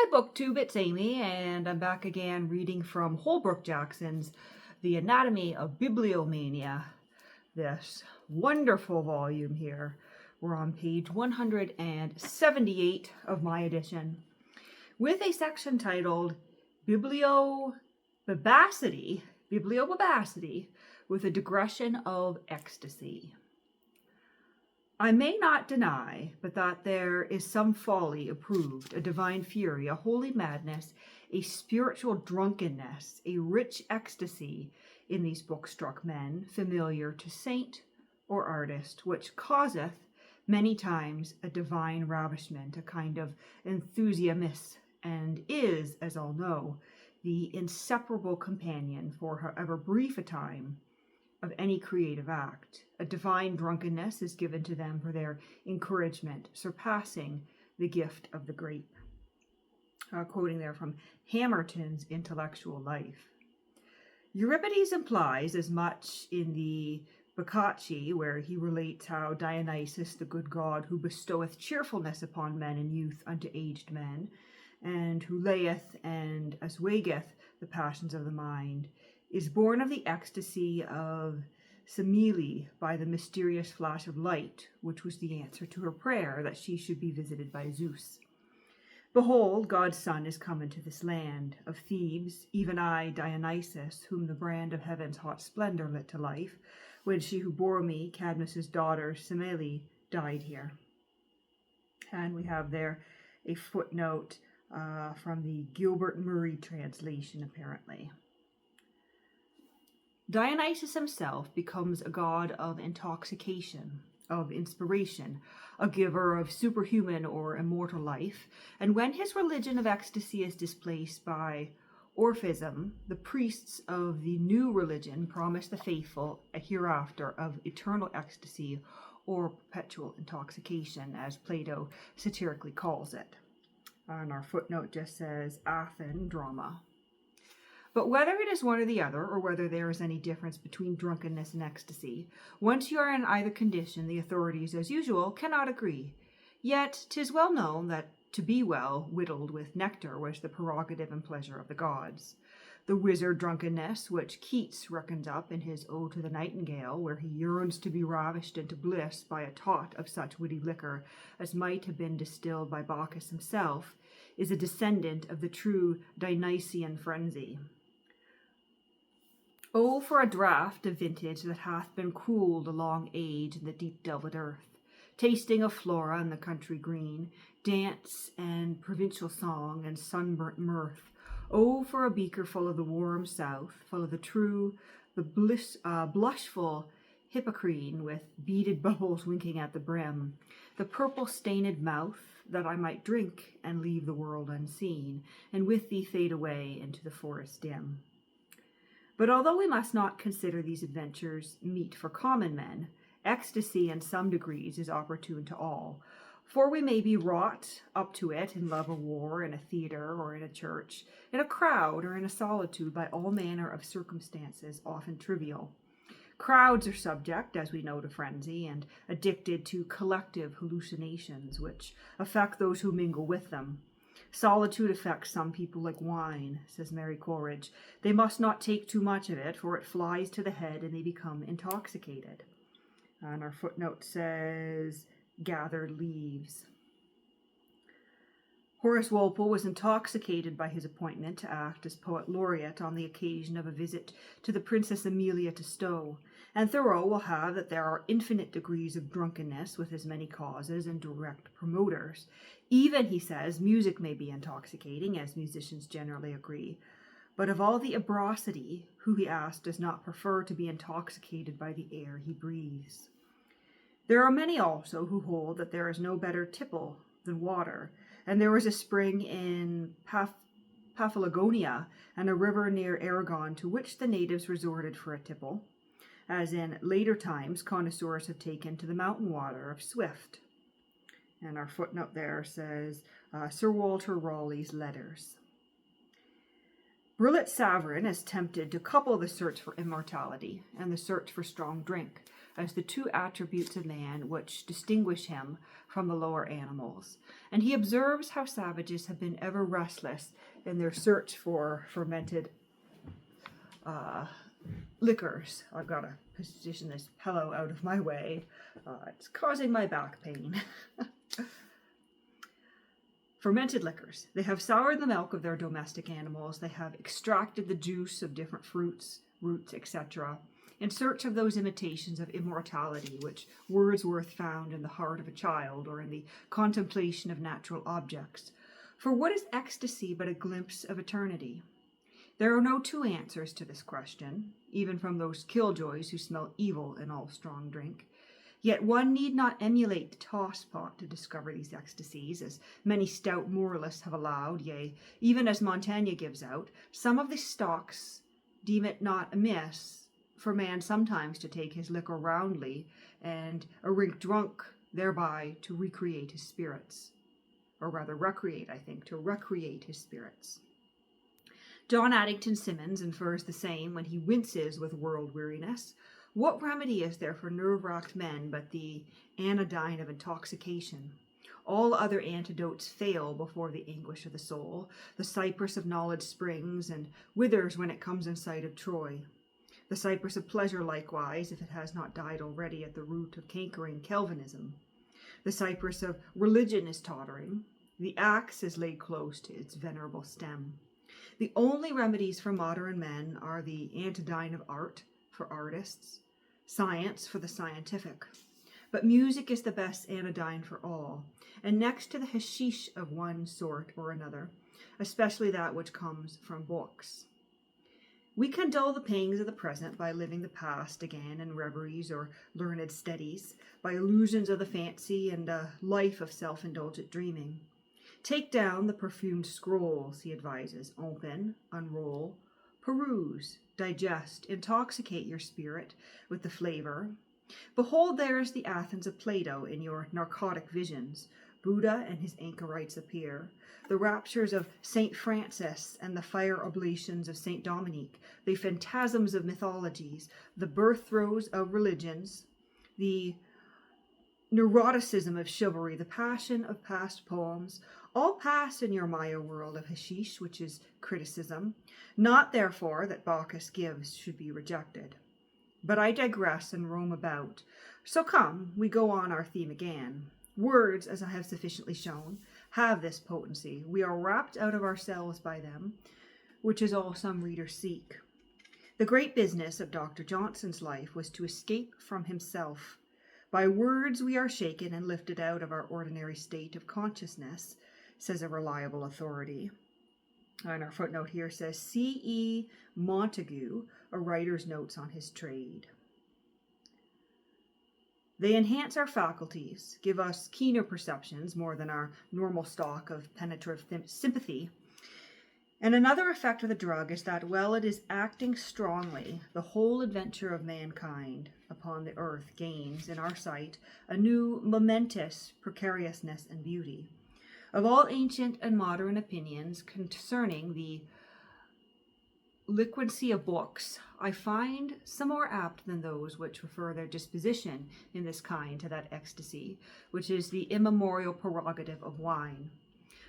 Hi BookTube, it's Amy, and I'm back again reading from Holbrook Jackson's The Anatomy of Bibliomania, this wonderful volume here. We're on page 178 of my edition, with a section titled Bibliobibacity, with a digression of ecstasy. I may not deny, but that there is some folly approved, a divine fury, a holy madness, a spiritual drunkenness, a rich ecstasy in these book-struck men, familiar to saint or artist, which causeth many times a divine ravishment, a kind of enthusiasmus, and is, as all know, the inseparable companion for however brief a time of any creative act. A divine drunkenness is given to them for their encouragement, surpassing the gift of the grape. Quoting there from Hamerton's Intellectual Life. Euripides implies as much in the Boccacci, where he relates how Dionysus, the good god, who bestoweth cheerfulness upon men and youth unto aged men, and who layeth and assuageth the passions of the mind, is born of the ecstasy of Semele by the mysterious flash of light, which was the answer to her prayer that she should be visited by Zeus. Behold, God's Son is come into this land of Thebes, even I, Dionysus, whom the brand of heaven's hot splendor lit to life, when she who bore me, Cadmus's daughter, Semele, died here. And we have there a footnote from the Gilbert Murray translation, apparently. Dionysus himself becomes a god of intoxication, of inspiration, a giver of superhuman or immortal life, and when his religion of ecstasy is displaced by Orphism, the priests of the new religion promise the faithful a hereafter of eternal ecstasy or perpetual intoxication, as Plato satirically calls it. And our footnote just says Athen drama. But whether it is one or the other, or whether there is any difference between drunkenness and ecstasy, once you are in either condition, the authorities, as usual, cannot agree. Yet 'tis well known that to be well whittled with nectar was the prerogative and pleasure of the gods. The wizard drunkenness, which Keats reckons up in his Ode to the Nightingale, where he yearns to be ravished into bliss by a tot of such witty liquor as might have been distilled by Bacchus himself, is a descendant of the true Dionysian frenzy. Oh, for a draught of vintage that hath been cooled a long age in the deep delved earth, tasting of flora and the country green, dance and provincial song and sunburnt mirth. Oh, for a beaker full of the warm south, full of the true, the blushful hippocrene, with beaded bubbles winking at the brim, the purple-stained mouth, that I might drink and leave the world unseen, and with thee fade away into the forest dim. But although we must not consider these adventures meet for common men, ecstasy in some degrees is opportune to all, for we may be wrought up to it in love or war, in a theatre or in a church, in a crowd or in a solitude, by all manner of circumstances, often trivial. Crowds are subject, as we know, to frenzy, and addicted to collective hallucinations, which affect those who mingle with them. Solitude affects some people like wine, says Mary Coleridge. They must not take too much of it, for it flies to the head and they become intoxicated. And our footnote says, gathered leaves. Horace Walpole was intoxicated by his appointment to act as poet laureate on the occasion of a visit to the Princess Amelia to Stowe, and Thoreau will have that there are infinite degrees of drunkenness with as many causes and direct promoters. Even, he says, music may be intoxicating, as musicians generally agree, but of all the abrosity, who, he asks, does not prefer to be intoxicated by the air he breathes? There are many also who hold that there is no better tipple than water, and there was a spring in Paphlagonia and a river near Aragon to which the natives resorted for a tipple, as in later times connoisseurs have taken to the mountain water of Swift. And our footnote there says, Sir Walter Raleigh's Letters. Brillat Savarin is tempted to couple the search for immortality and the search for strong drink, as the two attributes of man which distinguish him from the lower animals. And he observes how savages have been ever restless in their search for fermented liquors. I've got to position this pillow out of my way. It's causing my back pain. Fermented liquors. They have soured the milk of their domestic animals. They have extracted the juice of different fruits, roots, etc., in search of those imitations of immortality which Wordsworth found in the heart of a child or in the contemplation of natural objects. For what is ecstasy but a glimpse of eternity? There are no two answers to this question, even from those killjoys who smell evil in all strong drink. Yet one need not emulate the tosspot to discover these ecstasies, as many stout moralists have allowed, yea, even as Montaigne gives out. Some of the stocks deem it not amiss for man sometimes to take his liquor roundly, and a rink drunk thereby to recreate his spirits. Or rather recreate, I think, to recreate his spirits. John Addington Symonds infers the same when he winces with world weariness. What remedy is there for nerve-racked men but the anodyne of intoxication? All other antidotes fail before the anguish of the soul. The cypress of knowledge springs and withers when it comes in sight of Troy. The cypress of pleasure likewise, if it has not died already at the root of cankering Calvinism. The cypress of religion is tottering. The axe is laid close to its venerable stem. The only remedies for modern men are the anodyne of art for artists, science for the scientific. But music is the best anodyne for all, and next to the hashish of one sort or another, especially that which comes from books. We can dull the pangs of the present by living the past again in reveries or learned studies, by illusions of the fancy and a life of self-indulgent dreaming. Take down the perfumed scrolls, he advises. Open, unroll, peruse, digest, intoxicate your spirit with the flavor. Behold, there is the Athens of Plato in your narcotic visions. Buddha and his anchorites appear. The raptures of St. Francis and the fire oblations of St. Dominic, the phantasms of mythologies, the birth throes of religions, the neuroticism of chivalry, the passion of past poems, all pass in your Maya world of hashish, which is criticism. Not, therefore, that Bacchus gives should be rejected. But I digress and roam about. So come, we go on our theme again. Words, as I have sufficiently shown, have this potency. We are wrapped out of ourselves by them, which is all some readers seek. The great business of Dr. Johnson's life was to escape from himself. By words we are shaken and lifted out of our ordinary state of consciousness, says a reliable authority. And our footnote here says C.E. Montague, a writer's notes on his trade. They enhance our faculties, give us keener perceptions, more than our normal stock of penetrative sympathy. And another effect of the drug is that while it is acting strongly, the whole adventure of mankind upon the earth gains, in our sight, a new momentous precariousness and beauty. Of all ancient and modern opinions concerning the liquidancy of books, I find some more apt than those which refer their disposition in this kind to that ecstasy, which is the immemorial prerogative of wine.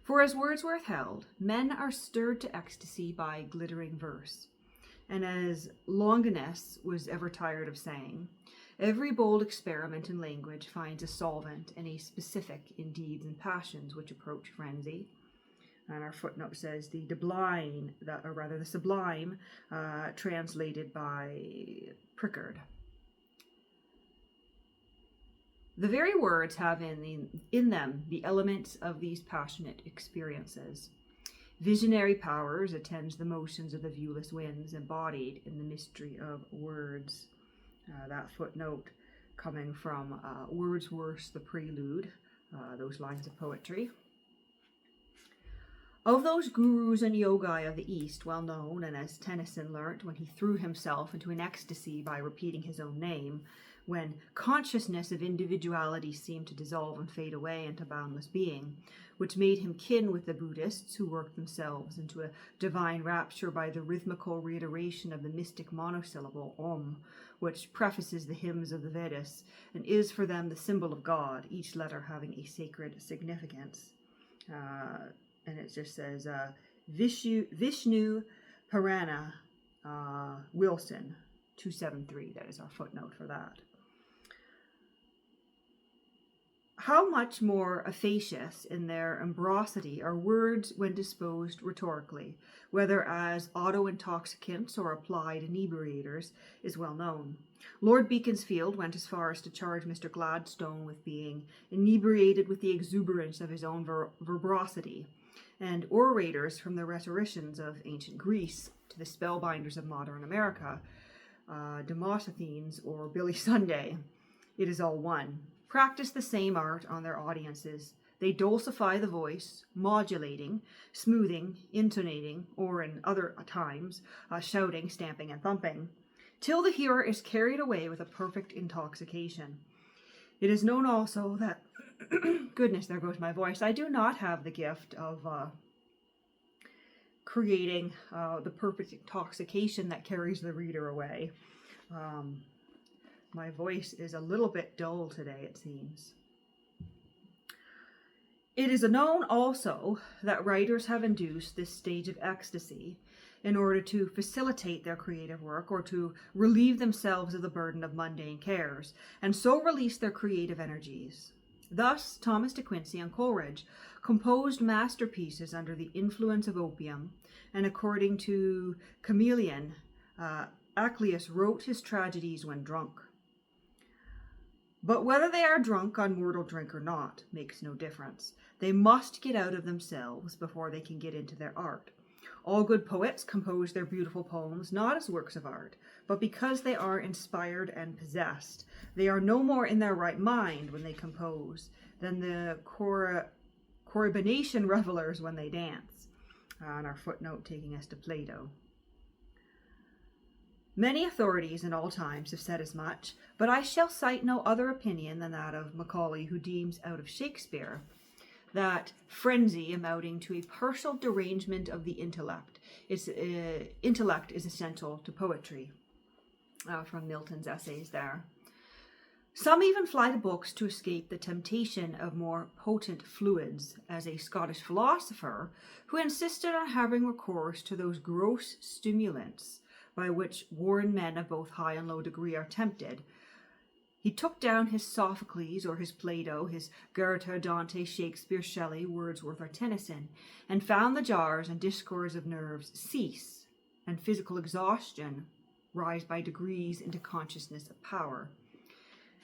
For as Wordsworth held, men are stirred to ecstasy by glittering verse. And as Longinus was ever tired of saying, every bold experiment in language finds a solvent and a specific in deeds and passions which approach frenzy. And our footnote says the sublime, translated by Prickard. The very words have in them the elements of these passionate experiences. Visionary powers attends the motions of the viewless winds, embodied in the mystery of words. That footnote coming from Wordsworth's The Prelude, those lines of poetry. Of those gurus and yogi of the East, well known, and as Tennyson learnt when he threw himself into an ecstasy by repeating his own name, when consciousness of individuality seemed to dissolve and fade away into boundless being, which made him kin with the Buddhists who worked themselves into a divine rapture by the rhythmical reiteration of the mystic monosyllable Om, which prefaces the hymns of the Vedas and is for them the symbol of God, each letter having a sacred significance. And it just says Vishnu Purana Wilson 273. That is our footnote for that. How much more efficacious in their ambrosity are words when disposed rhetorically, whether as auto-intoxicants or applied inebriators, is well known. Lord Beaconsfield went as far as to charge Mr. Gladstone with being inebriated with the exuberance of his own verbrosity, and orators from the rhetoricians of ancient Greece to the spellbinders of modern America, Demosthenes or Billy Sunday, it is all one. Practice the same art on their audiences. They dulcify the voice, modulating, smoothing, intonating, or in other times, shouting, stamping, and thumping, till the hearer is carried away with a perfect intoxication. It is known also that, goodness, there goes my voice, I do not have the gift of creating the perfect intoxication that carries the reader away. My voice is a little bit dull today, it seems. It is known also that writers have induced this stage of ecstasy in order to facilitate their creative work or to relieve themselves of the burden of mundane cares, and so release their creative energies. Thus, Thomas de Quincey and Coleridge composed masterpieces under the influence of opium, and according to Chameleon, Aclius wrote his tragedies when drunk. But whether they are drunk on mortal drink or not makes no difference. They must get out of themselves before they can get into their art. All good poets compose their beautiful poems not as works of art, but because they are inspired and possessed. They are no more in their right mind when they compose than the Corybination revelers when they dance. And our footnote taking us to Plato. Many authorities in all times have said as much, but I shall cite no other opinion than that of Macaulay, who deems out of Shakespeare that frenzy amounting to a partial derangement of the intellect. Intellect is essential to poetry, from Milton's essays there. Some even fly to books to escape the temptation of more potent fluids, as a Scottish philosopher who insisted on having recourse to those gross stimulants by which worn men of both high and low degree are tempted. He took down his Sophocles or his Plato, his Goethe, Dante, Shakespeare, Shelley, Wordsworth, or Tennyson, and found the jars and discords of nerves cease, and physical exhaustion rise by degrees into consciousness of power.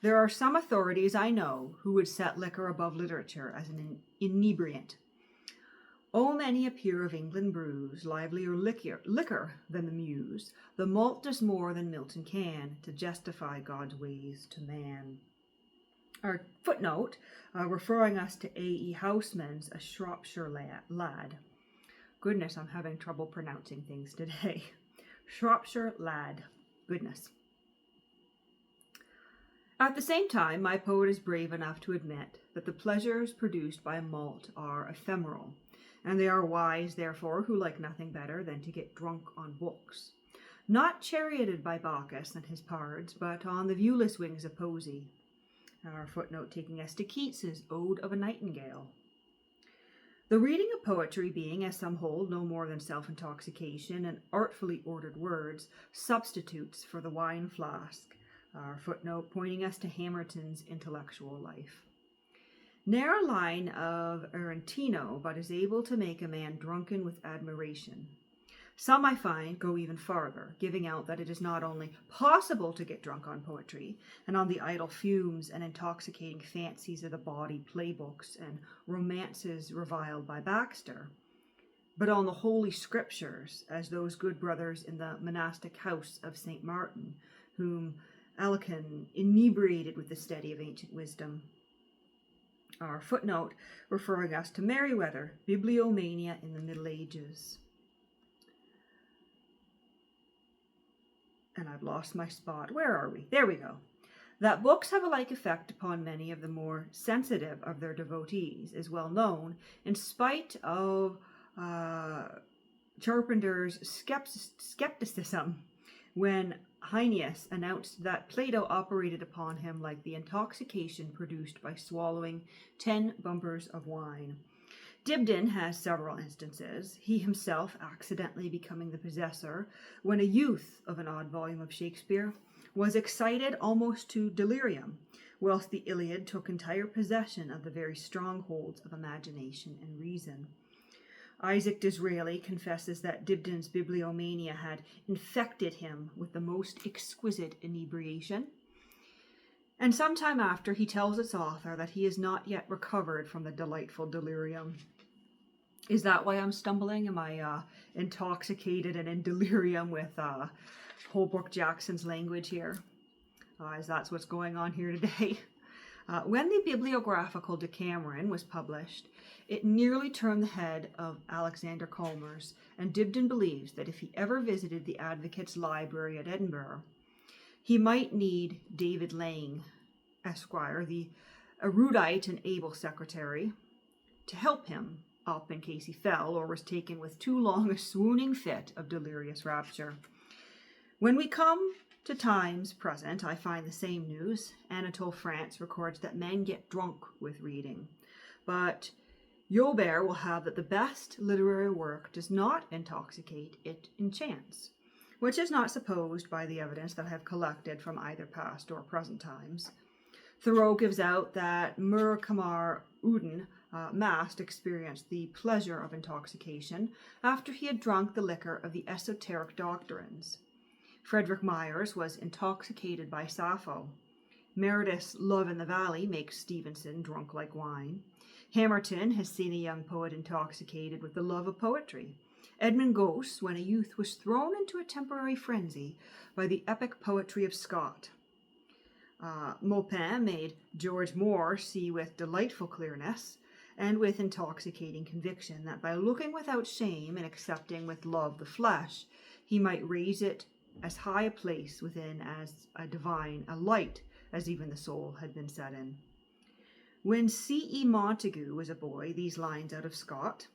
There are some authorities I know who would set liquor above literature as an inebriant. Oh, many a peer of England brews livelier liquor than the muse. The malt does more than Milton can to justify God's ways to man. Our footnote, referring us to A.E. Houseman's A Shropshire Lad. Goodness, I'm having trouble pronouncing things today. Shropshire Lad. Goodness. At the same time, my poet is brave enough to admit that the pleasures produced by malt are ephemeral, and they are wise, therefore, who like nothing better than to get drunk on books, not charioted by Bacchus and his pards, but on the viewless wings of poesy. Our footnote taking us to Keats's Ode of a Nightingale. The reading of poetry being, as some hold, no more than self-intoxication and artfully ordered words, substitutes for the wine flask. Our footnote pointing us to Hamerton's Intellectual Life. Ne'er a line of Arantino but is able to make a man drunken with admiration. Some, I find, go even farther, giving out that it is not only possible to get drunk on poetry, and on the idle fumes and intoxicating fancies of the bawdy playbooks and romances reviled by Baxter, but on the holy scriptures, as those good brothers in the monastic house of St. Martin, whom Alcuin inebriated with the study of ancient wisdom. Our footnote referring us to Merriweather, Bibliomania in the Middle Ages. And I've lost my spot. Where are we? There we go. That books have a like effect upon many of the more sensitive of their devotees is well known, in spite of Charpenter's skepticism when Heinius announced that Plato operated upon him like the intoxication produced by swallowing 10 bumpers of wine. Dibdin has several instances, he himself accidentally becoming the possessor, when a youth of an odd volume of Shakespeare was excited almost to delirium, whilst the Iliad took entire possession of the very strongholds of imagination and reason. Isaac Disraeli confesses that Dibdin's Bibliomania had infected him with the most exquisite inebriation, and some time after he tells its author that he is not yet recovered from the delightful delirium. Is that why I'm stumbling? Am I intoxicated and in delirium with Holbrook Jackson's language here? As that's what's going on here today. When the Bibliographical Decameron was published, it nearly turned the head of Alexander Chalmers, and Dibdin believes that if he ever visited the Advocates' Library at Edinburgh, he might need David Lang, Esquire, the erudite and able secretary, to help him up in case he fell or was taken with too long a swooning fit of delirious rapture. When we come to times present, I find the same news. Anatole France records that men get drunk with reading, but Joubert will have that the best literary work does not intoxicate, it enchants, which is not supposed by the evidence that I have collected from either past or present times. Thoreau gives out that Mir Kamar Udin Mast experienced the pleasure of intoxication after he had drunk the liquor of the esoteric doctrines. Frederick Myers was intoxicated by Sappho. Meredith's Love in the Valley makes Stevenson drunk like wine. Hamerton has seen a young poet intoxicated with the love of poetry. Edmund Gosse, when a youth, was thrown into a temporary frenzy by the epic poetry of Scott. Maupin made George Moore see with delightful clearness and with intoxicating conviction that by looking without shame and accepting with love the flesh, he might raise it as high a place within as a divine, a light, as even the soul had been set in. When C.E. Montagu was a boy, these lines out of Scott: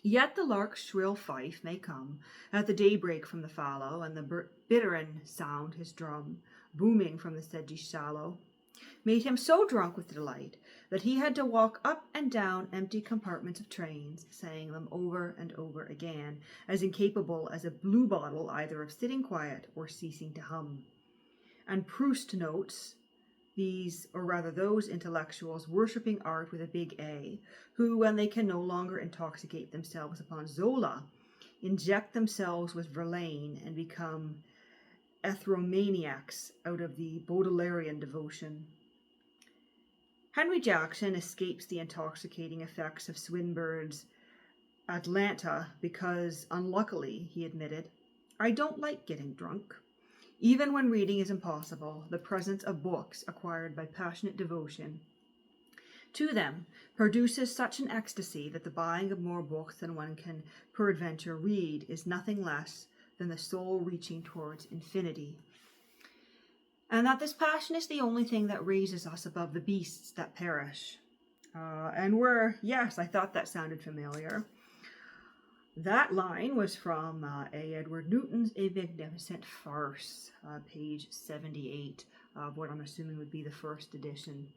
"Yet the lark's shrill fife may come at the daybreak from the fallow, and the bitterin sound his drum, booming from the sedgy shallow," made him so drunk with delight that he had to walk up and down empty compartments of trains, saying them over and over again, as incapable as a blue bottle either of sitting quiet or ceasing to hum. And Proust notes these, or rather those intellectuals worshipping art with a big A, who, when they can no longer intoxicate themselves upon Zola, inject themselves with Verlaine and become ethromaniacs out of the Baudelairean devotion. Henry Jackson escapes the intoxicating effects of Swinburne's Atlanta because, unluckily, he admitted, "I don't like getting drunk. Even when reading is impossible, the presence of books acquired by passionate devotion to them produces such an ecstasy that the buying of more books than one can peradventure read is nothing less than the soul reaching towards infinity. And that this passion is the only thing that raises us above the beasts that perish." Yes, I thought that sounded familiar. That line was from A. Edward Newton's A Magnificent Farce, page 78 of what I'm assuming would be the first edition.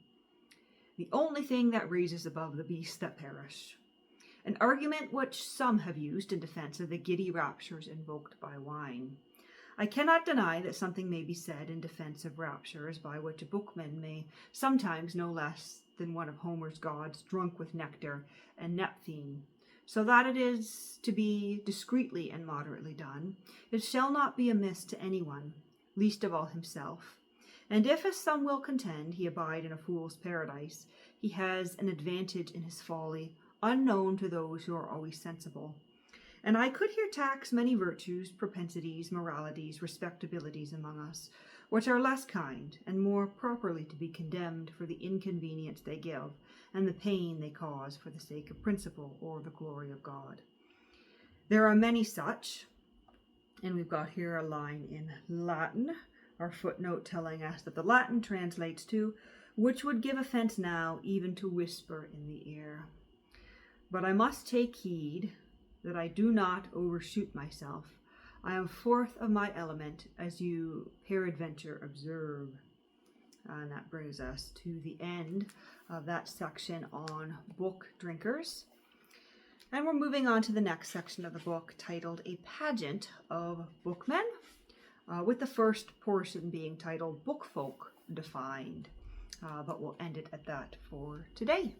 The only thing that raises above the beasts that perish. An argument which some have used in defense of the giddy raptures invoked by wine. I cannot deny that something may be said in defense of raptures by which a bookman may sometimes no less than one of Homer's gods drunk with nectar and Nephthene, so that it is to be discreetly and moderately done. It shall not be amiss to anyone, least of all himself. And if, as some will contend, he abide in a fool's paradise, he has an advantage in his folly, unknown to those who are always sensible. And I could here tax many virtues, propensities, moralities, respectabilities among us, which are less kind, and more properly to be condemned for the inconvenience they give, and the pain they cause for the sake of principle or the glory of God. There are many such, and we've got here a line in Latin, our footnote telling us that the Latin translates to, which would give offense now even to whisper in the ear. But I must take heed that I do not overshoot myself. I am forth of my element, as you peradventure observe. And that brings us to the end of that section on book drinkers. And we're moving on to the next section of the book, titled A Pageant of Bookmen, with the first portion being titled Book Folk Defined. But we'll end it at that for today.